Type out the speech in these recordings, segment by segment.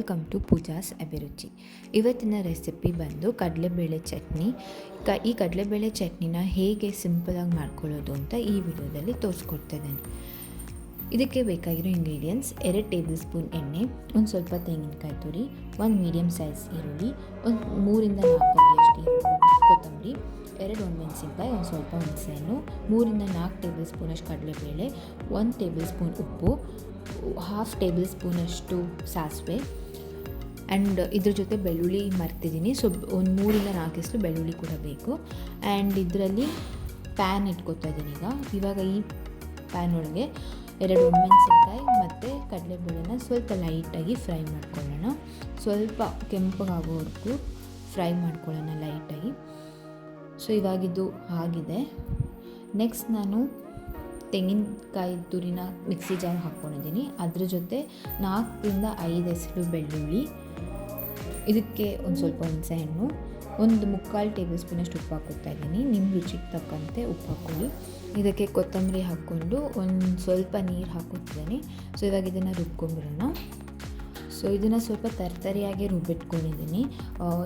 Welcome to Pooja's ಅಭಿರುಚಿ. ಇವತ್ತಿನ recipe ಬಂದು ಕಡಲೆಬೇಳೆ ಚಟ್ನಿ. ಈ ಕಡಲೆಬೇಳೆ ಚಟ್ನಿನ ಹೇಗೆ ಸಿಂಪಲಾಗಿ ಮಾಡ್ಕೊಳ್ಳೋದು ಅಂತ ಈ ವಿಡಿಯೋದಲ್ಲಿ ತೋರಿಸ್ಕೊಡ್ತಾ ಇದ್ದೇನೆ. ಇದಕ್ಕೆ ಬೇಕಾಗಿರೋ ಇಂಗ್ರೀಡಿಯೆಂಟ್ಸ್: 2 ಟೇಬಲ್ ಸ್ಪೂನ್ ಎಣ್ಣೆ, ಒಂದು ಸ್ವಲ್ಪ ತೆಂಗಿನಕಾಯಿ ತುರಿ, ಒಂದು ಮೀಡಿಯಮ್ ಸೈಜ್ ಈರುಳ್ಳಿ, ಒಂದು 3 4 ಅಷ್ಟು ಕೊತ್ತಂಬರಿ, 2 ಒಣಮೆಣಸಿನ್ಕಾಯಿ, ಒಂದು ಸ್ವಲ್ಪ ಹುಣಸೆಹಣ್ಣು, 3 4 ಟೇಬಲ್ ಸ್ಪೂನಷ್ಟು ಕಡಲೆಬೇಳೆ, 1 ಟೇಬಲ್ ಸ್ಪೂನ್ ಉಪ್ಪು, 1/2 ಟೇಬಲ್ ಸ್ಪೂನಷ್ಟು ಸಾಸಿವೆ ಆ್ಯಂಡ್ ಇದ್ರ ಜೊತೆ ಬೆಳ್ಳುಳ್ಳಿ ಮರ್ತಿದ್ದೀನಿ. ಸೊ ಒಂದು 3 4 ಬೆಳ್ಳುಳ್ಳಿ ಕೂಡ ಬೇಕು. ಆ್ಯಂಡ್ ಇದರಲ್ಲಿ ಪ್ಯಾನ್ ಇಟ್ಕೊತಾ ಇದ್ದೀನಿ. ಇವಾಗ ಈ ಪ್ಯಾನ್ ಒಳಗೆ 2 ಒಣಮೆಣಸಿನ್ಕಾಯಿ ಮತ್ತು ಕಡಲೆಬೇಳೆನ ಸ್ವಲ್ಪ ಲೈಟಾಗಿ ಫ್ರೈ ಮಾಡ್ಕೊಳ್ಳೋಣ. ಸ್ವಲ್ಪ ಕೆಂಪಗಾಗೋವರೆಗೂ ಫ್ರೈ ಮಾಡ್ಕೊಳ್ಳೋಣ ಲೈಟಾಗಿ. ಸೊ ಇವಾಗಿದ್ದು ಆಗಿದೆ. ನೆಕ್ಸ್ಟ್ ನಾನು ತೆಂಗಿನಕಾಯಿ ತುರಿನ ಮಿಕ್ಸಿ ಜಾರ್ ಹಾಕ್ಕೊಂಡಿದ್ದೀನಿ. ಅದ್ರ ಜೊತೆ 4 5 ಎಸಳು ಬೆಳ್ಳುಳ್ಳಿ, ಇದಕ್ಕೆ ಒಂದು ಸ್ವಲ್ಪ ಹುಣಸೆಹಣ್ಣು, ಒಂದು 3/4 ಟೇಬಲ್ ಸ್ಪೂನಷ್ಟು ಉಪ್ಪು ಹಾಕ್ಕೊತಾ ಇದ್ದೀನಿ. ನಿಮ್ಮ ರುಚಿಗೆ ತಕ್ಕಂತೆ ಉಪ್ಪು ಹಾಕ್ಕೊಳ್ಳಿ. ಇದಕ್ಕೆ ಕೊತ್ತಂಬರಿ ಹಾಕ್ಕೊಂಡು ಒಂದು ಸ್ವಲ್ಪ ನೀರು ಹಾಕೋತಿದ್ದೀನಿ. ಸೊ ಇವಾಗ ಇದನ್ನು ರುಬ್ಕೊಂಡ್ಬಿಡೋಣ. ಸೊ ಇದನ್ನು ಸ್ವಲ್ಪ ತರ್ತರಿಯಾಗಿ ರುಬ್ಬಿಟ್ಕೊಂಡಿದ್ದೀನಿ.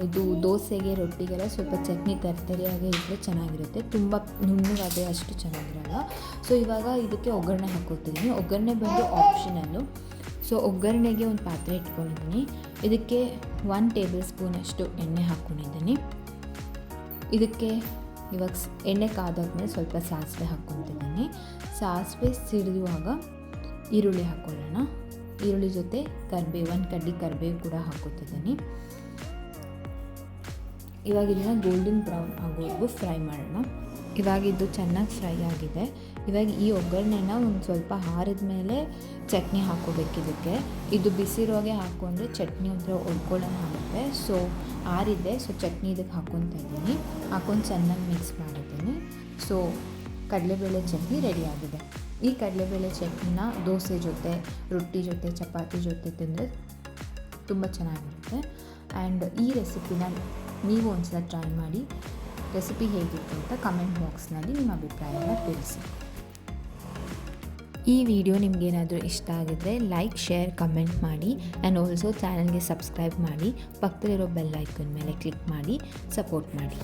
ಇದು ದೋಸೆಗೆ ರೊಟ್ಟಿಗೆಲ್ಲ ಸ್ವಲ್ಪ ಚಟ್ನಿ ತರ್ತರಿಯಾಗಿ ಇದ್ದರೆ ಚೆನ್ನಾಗಿರುತ್ತೆ. ತುಂಬ ನುಣ್ಣಗಾದರೆ ಅಷ್ಟು ಚೆನ್ನಾಗಿರಲ್ಲ. ಸೊ ಇವಾಗ ಇದಕ್ಕೆ ಒಗ್ಗರಣೆ ಹಾಕೋತಿದ್ದೀನಿ. ಒಗ್ಗರಣೆ ಬಂದು ಆಪ್ಷನಲ್ಲು. ಸೊ ಒಗ್ಗರಣೆಗೆ ಒಂದು ಪಾತ್ರೆ ಇಟ್ಕೊಂಡಿದ್ದೀನಿ. ಇದಕ್ಕೆ 1 ಟೇಬಲ್ ಸ್ಪೂನಷ್ಟು ಎಣ್ಣೆ ಹಾಕ್ಕೊಂಡಿದ್ದೀನಿ. ಇದಕ್ಕೆ ಇವಾಗ ಎಣ್ಣೆ ಕಾದಾದ್ಮೇಲೆ ಸ್ವಲ್ಪ ಸಾಸಿವೆ ಹಾಕ್ಕೊತಿದ್ದೀನಿ. ಸಾಸಿವೆ ಸಿಡಿಯುವಾಗ ಈರುಳ್ಳಿ ಹಾಕ್ಕೊಳ್ಳೋಣ. ಈರುಳ್ಳಿ ಜೊತೆ ಕರಿಬೇವು, 1 ಕಡ್ಡಿ ಕರಿಬೇವು ಕೂಡ ಹಾಕ್ಕೊತಿದ್ದೀನಿ. ಇವಾಗ ಇದನ್ನು ಗೋಲ್ಡನ್ ಬ್ರೌನ್ ಆಗೋವರೆಗೂ ಫ್ರೈ ಮಾಡೋಣ. ಇವಾಗ ಇದು ಚೆನ್ನಾಗಿ ಫ್ರೈ ಆಗಿದೆ. ಇವಾಗ ಈ ಒಗ್ಗರಣೆನ ಒಂದು ಸ್ವಲ್ಪ ಆರಿದ ಮೇಲೆ ಚಟ್ನಿ ಹಾಕ್ಕೋಬೇಕು. ಇದಕ್ಕೆ ಇದು ಬಿಸಿರುವಾಗೆ ಹಾಕ್ಕೊಂಡ್ರೆ ಚಟ್ನಿ ಒಂಥರ ಒಡ್ಕೊಳ್ಳೋಣ ಆಗುತ್ತೆ. ಸೊ ಆರಿದೆ. ಸೊ ಚಟ್ನಿ ಇದಕ್ಕೆ ಹಾಕ್ಕೊತಾ ಇದ್ದೀನಿ. ಹಾಕ್ಕೊಂಡು ಚೆನ್ನಾಗಿ ಮಿಕ್ಸ್ ಮಾಡಿದ್ದೀನಿ. ಸೊ ಕಡಲೆಬೇಳೆ ಚಟ್ನಿ ರೆಡಿಯಾಗಿದೆ. ಈ ಕಡಲೆಬೇಳೆ ಚಟ್ನಿನ ದೋಸೆ ಜೊತೆ, ರೊಟ್ಟಿ ಜೊತೆ, ಚಪಾತಿ ಜೊತೆ ತಿಂದರೆ ತುಂಬ ಚೆನ್ನಾಗಿರುತ್ತೆ. ಆ್ಯಂಡ್ ಈ ರೆಸಿಪಿನ ನೀವು ಒಂದ್ಸಲ ಟ್ರೈ ಮಾಡಿ. ರೆಸಿಪಿ ಹೇಗಿತ್ತು ಅಂತ ಕಮೆಂಟ್ ಬಾಕ್ಸ್ನಲ್ಲಿ ನಿಮ್ಮ ಅಭಿಪ್ರಾಯನ ತಿಳಿಸಿ. ಈ ವಿಡಿಯೋ ನಿಮಗೇನಾದರೂ ಇಷ್ಟ ಆಗಿದ್ದರೆ ಲೈಕ್, ಶೇರ್, ಕಮೆಂಟ್ ಮಾಡಿ. ಆ್ಯಂಡ್ ಆಲ್ಸೋ ಚಾನಲ್ಗೆ ಸಬ್ಸ್ಕ್ರೈಬ್ ಮಾಡಿ. ಪಕ್ಕದಲ್ಲಿರೋ ಬೆಲ್ ಐಕನ್ ಮೇಲೆ ಕ್ಲಿಕ್ ಮಾಡಿ ಸಪೋರ್ಟ್ ಮಾಡಿ.